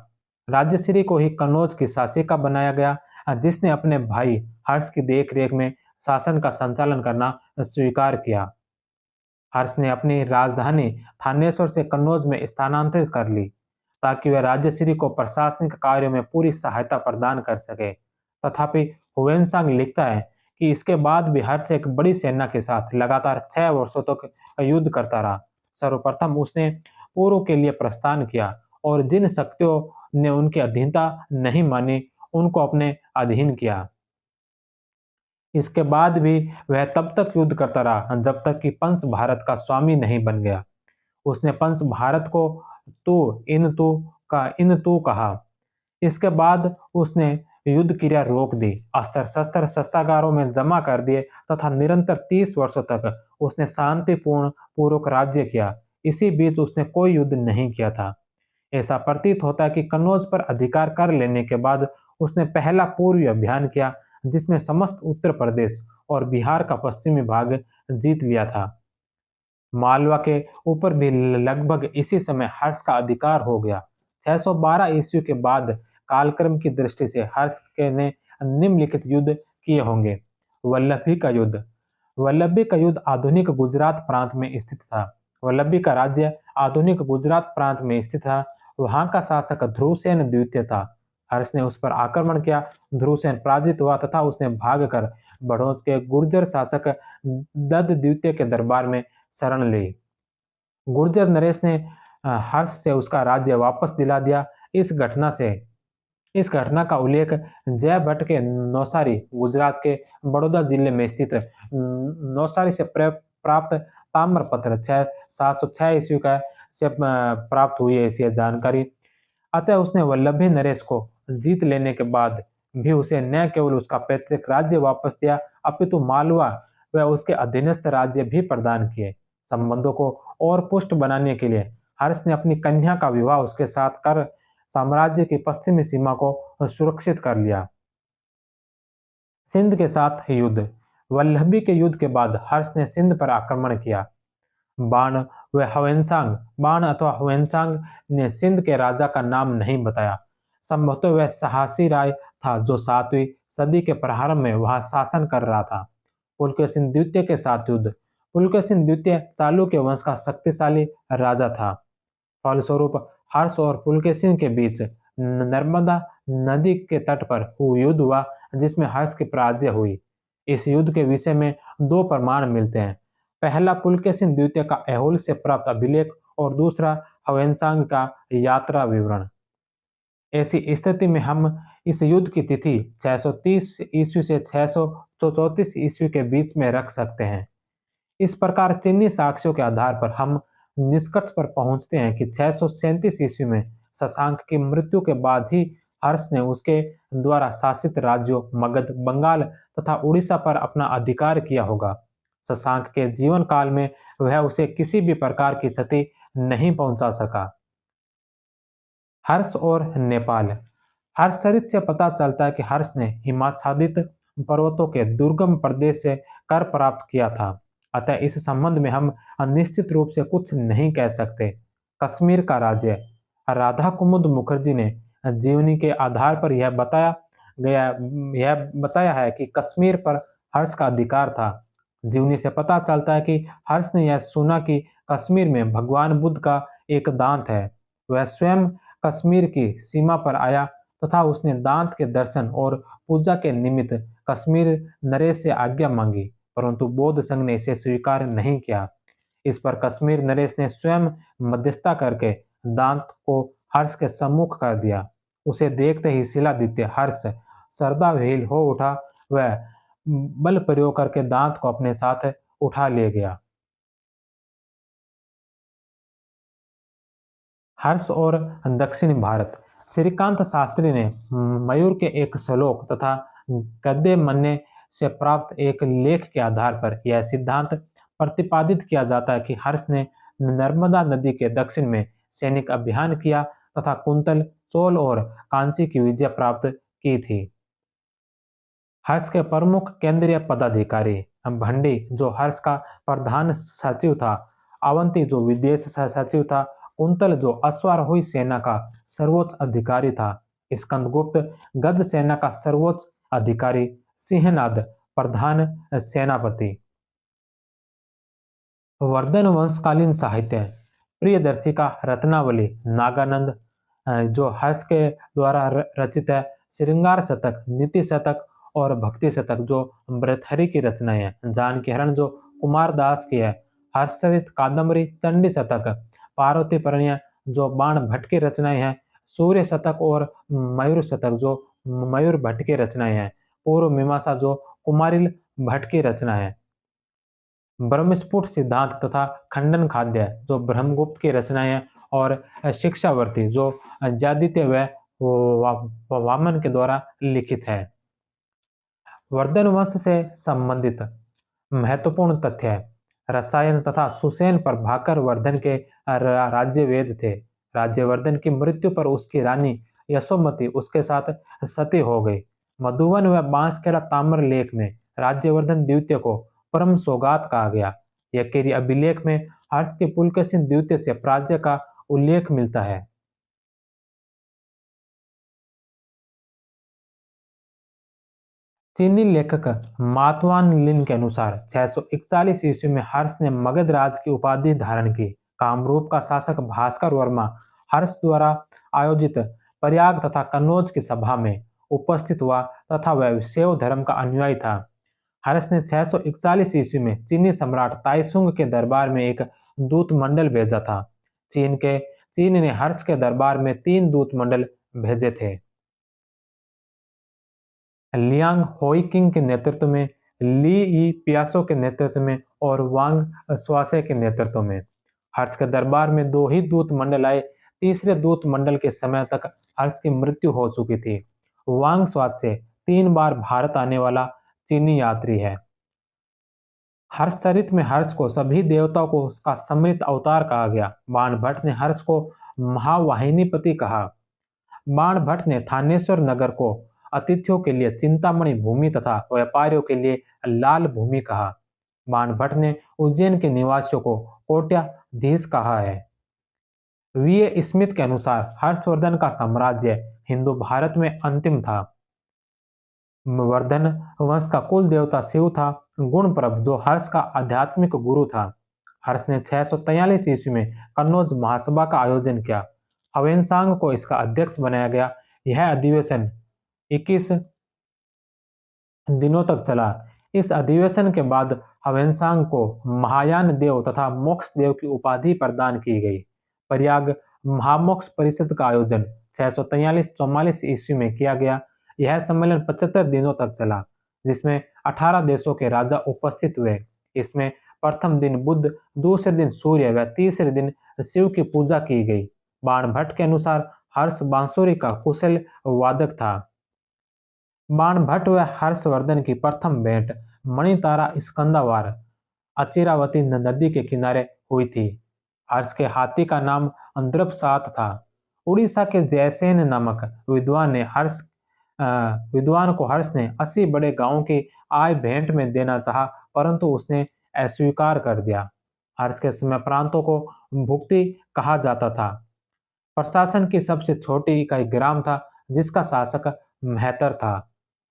राज्यश्री को ही कन्नौज की शासिका बनाया गया, जिसने अपने भाई हर्ष की देखरेख में शासन का संचालन करना स्वीकार किया। हर्ष ने अपनी राजधानी थानेश्वर से कन्नौज में स्थानांतरित कर ली, ताकि वह राज्यश्री को प्रशासनिक कार्यों में पूरी सहायता प्रदान कर सके। तथापि हुएनसांग लिखता है कि इसके बाद भी हर्ष एक बड़ी सेना के साथ लगातार 6 वर्षों तक युद्ध करता रहा। सर्वप्रथम उसने पूर्व के लिए प्रस्थान किया और जिन शक्तियों ने उनकी अधीनता नहीं मानी, उनको अपने अधीन किया। इसके बाद भी वह तब तक युद्ध करता रहा जब तक कि पंच भारत का स्वामी नहीं बन गया। उसने पंच भारत को तू इन तू कहा। इसके बाद उसने युद्ध क्रिया रोक दी, अस्त्र शस्त्र शस्त्रागारों में जमा कर दिए तथा निरंतर 30 वर्षों तक उसने शांतिपूर्ण पूर्वक राज्य किया। इसी बीच उसने कोई युद्ध नहीं किया था। ऐसा प्रतीत होता है कि कन्नौज पर अधिकार कर लेने के बाद उसने पहला पूर्वी अभियान किया, जिसमें समस्त उत्तर प्रदेश और बिहार का पश्चिमी भाग जीत लिया था। मालवा के ऊपर भी लगभग इसी समय हर्ष का अधिकार हो गया। 612 ईस्वी के बाद कालक्रम की दृष्टि से हर्ष के ने निम्नलिखित युद्ध किए होंगे। वल्लभी का युद्ध। वल्लभी का युद्ध आधुनिक गुजरात प्रांत में स्थित था। वल्लभी का राज्य आधुनिक गुजरात प्रांत में स्थित था। वहां का शासक ध्रुवसेन द्वितीय था। हर्ष ने उस पर आक्रमण किया। ध्रुवसेन पराजित हुआ तथा उसने भागकर बड़ौच के गुर्जर शासक दत्त द्वितीय के दरबार में शरण ली। गुर्जर नरेश ने हर्ष से उसका राज्य वापस दिला दिया। इस घटना का उल्लेख जय भट्ट के नौसारी गुजरात के बड़ौदा जिले में स्थित नौसारी से प्राप्त ताम्रपत्र 706 ईस्वी का से प्राप्त हुई है ऐसी जानकारी। अतः उसने वल्लभी नरेश को जीत लेने के बाद भी उसे न केवल उसका पैतृक राज्य वापस दिया, अपितु मालवा व उसके अधीनस्थ राज्य भी प्रदान किए। संबंधों को और पुष्ट बनाने के लिए हर्ष ने अपनी कन्या का विवाह उसके साथ कर साम्राज्य की पश्चिमी सीमा को सुरक्षित कर लिया। सिंध के साथ युद्ध। वल्लभी के युद्ध के बाद हर्ष ने सिंध पर आक्रमण किया। बाण बाण अथवा हुएनसांग ने सिंध के राजा का नाम नहीं बताया। संभवतः वह साहसी राय था जो 7वीं सदी के प्रारंभ में वहां शासन कर रहा था। पुलकेशिन द्वितीय के साथ युद्ध। पुलकेशिन द्वितीय चालुक्य वंश का शक्तिशाली राजा था। फलस्वरूप हर्ष और पुलकेशिन के बीच नर्मदा नदी के तट पर युद्ध हुआ, जिसमें हर्ष की पराजय हुई। इस युद्ध के विषय में 2 प्रमाण मिलते हैं। पहला पुलकेशिन द्वितीय का ऐहोल से प्राप्त अभिलेख और दूसरा हुएनसांग का यात्रा विवरण। ऐसी स्थिति में हम इस युद्ध की तिथि 630 ईस्वी से 634 ईस्वी के बीच में रख सकते हैं। इस प्रकार चीनी साक्ष्यों के आधार पर हम निष्कर्ष पर पहुंचते हैं कि 637 ईस्वी में शशांक की मृत्यु के बाद ही हर्ष ने उसके द्वारा शासित राज्यों मगध, बंगाल तथा उड़ीसा पर अपना अधिकार किया होगा। शशांक के जीवन काल में वह उसे किसी भी प्रकार की क्षति नहीं पहुंचा सका। हर्ष और नेपाल। हर्षचरित से पता चलता है कि हर्ष ने हिमाच्छादित पर्वतों के दुर्गम प्रदेश से कर प्राप्त किया था। अतः इस संबंध में हम निश्चित रूप से कुछ नहीं कह सकते। कश्मीर का राज्य। राधा कुमुद मुखर्जी ने जीवनी के आधार पर गया यह बताया है कि कश्मीर पर हर्ष का अधिकार था। जीवनी से पता चलता है कि हर्ष ने यह सुना कि कश्मीर में भगवान बुद्ध का एक दांत है। वह स्वयं कश्मीर की सीमा पर आया तथा उसने दांत के दर्शन और पूजा के निमित्त कश्मीर नरेश से आज्ञा मांगी, परंतु बौद्ध संघ ने इसे स्वीकार नहीं किया। इस पर कश्मीर नरेश ने स्वयं मध्यस्थता करके दांत को हर्ष के सम्मुख कर दिया। उसे देखते ही शिलादित्य हर्ष श्रद्धाविहीन हो उठा। वह बल प्रयोग करके दांत को अपने साथ उठा ले गया। हर्ष और दक्षिण भारत। श्रीकांत शास्त्री ने मयूर के एक श्लोक तथा गद्य मन्ने से प्राप्त एक लेख के आधार पर यह सिद्धांत प्रतिपादित किया जाता है कि हर्ष ने नर्मदा नदी के दक्षिण में सैनिक अभियान किया तथा कुंतल, चोल और कांची की विजय प्राप्त की थी। हर्ष के प्रमुख केंद्रीय पदाधिकारी भंडी, जो हर्ष का प्रधान सचिव था, अवंती, जो विदेश सचिव था, कुंतल, जो अश्वारोही सेना का सर्वोच्च अधिकारी था, स्कंदगुप्त, गज सेना का सर्वोच्च अधिकारी, सिंहनाद, प्रधान सेनापति। वर्धन वंशकालीन साहित्य। प्रियदर्शी का रत्नावली, नागानंद, जो हर्ष के द्वारा रचित है, श्रृंगार शतक, नीति शतक और भक्ति शतक, जो भर्तृहरि की रचनाएं हैं, जानकी हरण, जो कुमार दास की है, हर्षचरित कादम्बरी, चंडी शतक, पार्वती परिणय, जो बाण भट्ट की रचनाएं हैं, सूर्य शतक और मयूर शतक, जो मयूर भट्ट की रचनाएं हैं, पूर्व मीमांसा, जो कुमारिल भट्ट की रचना है, ब्रह्मस्फुट सिद्धांत तथा खंडन खाद्य, जो ब्रह्मगुप्त की रचनाएं हैं, और शिक्षावर्ती, जो जादित्य व वामन के द्वारा लिखित है। वर्धन वंश से संबंधित महत्वपूर्ण तथ्य है। रसायन तथा सुसेन प्रभाकर वर्धन के राज्यवेद थे। राज्यवर्धन की मृत्यु पर उसकी रानी यशोमती उसके साथ सती हो गई। मधुवन व बांसखेड़ा ताम्र लेख में राज्यवर्धन द्वितीय को परम सौगात कहा गया। यकेरी अभिलेख में हर्ष के पुलकेशिन द्वितीय से प्राज्य का उल्लेख मिलता है। चीनी लेखक मातवान लिन के अनुसार 641 ईस्वी में हर्ष ने मगध राज की उपाधि धारण की। कामरूप का शासक भास्कर वर्मा हर्ष द्वारा आयोजित प्रयाग तथा कन्नौज की सभा में उपस्थित हुआ तथा वह शैव धर्म का अनुयायी था। हर्ष ने 641 ईस्वी में चीनी सम्राट ताइसुंग के दरबार में एक दूत मंडल भेजा था। चीन ने हर्ष के दरबार में 3 दूत मंडल भेजे थे। लियांग होइकिंग के नेतृत्व में, ली ई पियासो के नेतृत्व में और वांग स्वासे के नेतृत्व में। हर्ष के दरबार में 2 ही दूत मंडल आए। तीसरे दूत मंडल के समय तक हर्ष की मृत्यु हो चुकी थी। वांग स्वासे 3 बार भारत आने वाला चीनी यात्री है। हर्षचरित में हर्ष को सभी देवताओं को उसका सम्मिलित अवतार कहा गया। बाण भट्ट ने हर्ष को महावाहिनीपति कहा। बाण भट्ट ने थानेश्वर नगर को अतिथियों के लिए चिंतामणि भूमि तथा व्यापारियों के लिए लाल भूमि कहा। बाण भट्ट ने उज्जैन के निवासियों को कोट्याधीश कहा है। वी स्मिथ के अनुसार हर्षवर्धन का साम्राज्य हिंदू भारत में अंतिम था। वर्धन वंश का कुल देवता शिव था। गुणप्रभ, जो हर्ष का आध्यात्मिक गुरु था। हर्ष ने 643 ईस्वी में कन्नौज महासभा का आयोजन किया। हवेनसांग को इसका अध्यक्ष बनाया गया। यह अधिवेशन 21 दिनों तक चला। इस अधिवेशन के बाद हवेनसांग को महायान देव तथा मोक्ष देव की उपाधि प्रदान की गई। प्रयाग महामोक्ष परिषद का आयोजन 643-44 ईस्वी में किया गया। यह सम्मेलन 75 दिनों तक चला, जिसमें 18 देशों के राजा उपस्थित हुए। इसमें प्रथम दिन बुद्ध, दूसरे दिन सूर्य व तीसरे दिन शिव की पूजा की गई। बाण भट्ट के अनुसार हर्ष बांसुरी का कुशल वादक था। बाण भट्ट व हर्षवर्धन की प्रथम भेंट मणितारा स्कंदावार अचिरावती नदी के किनारे हुई थी। हर्ष के हाथी का नाम द्रपसात था। उड़ीसा के जयसेन नामक अ, विद्वान को हर्ष ने 80 बड़े गांवों की आय भेंट में देना चाहा, परंतु उसने अस्वीकार कर दिया। हर्ष के समय प्रांतों को भुक्ति कहा जाता था। प्रशासन की सबसे छोटी इकाई ग्राम था, जिसका शासक महतर था।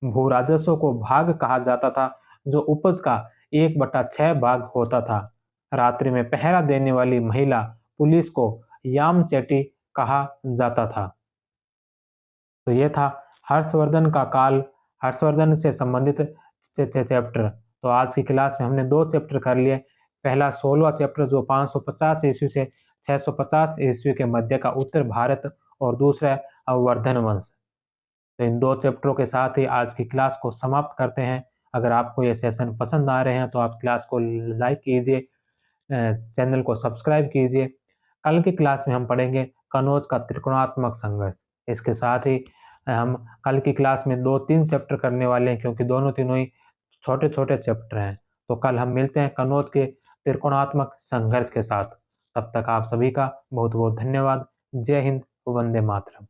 भू राजस्व को भाग कहा जाता था, जो उपज का 1/6 भाग होता था। रात्रि में पहरा देने वाली महिला पुलिस को याम चेटी कहा जाता था। तो ये था हर्षवर्धन का काल, हर्षवर्धन से संबंधित चैप्टर। तो आज की क्लास में हमने 2 चैप्टर कर लिए। पहला 16वां चैप्टर जो 550 ईस्वी से 650 ईस्वी के मध्य का उत्तर भारत, और दूसरा वर्धन वंश। तो इन 2 चैप्टरों के साथ ही आज की क्लास को समाप्त करते हैं। अगर आपको ये सेशन पसंद आ रहे हैं तो आप क्लास को लाइक कीजिए, चैनल को सब्सक्राइब कीजिए। कल की क्लास में हम पढ़ेंगे कनौज का त्रिकोणात्मक संघर्ष। इसके साथ ही हम कल की क्लास में 2-3 चैप्टर करने वाले हैं, क्योंकि दोनों तीनों ही छोटे-छोटे चैप्टर हैं। तो कल हम मिलते हैं कनौज के त्रिकोणात्मक संघर्ष के साथ। तब तक आप सभी का बहुत-बहुत धन्यवाद। जय हिंद, वंदे मातरम।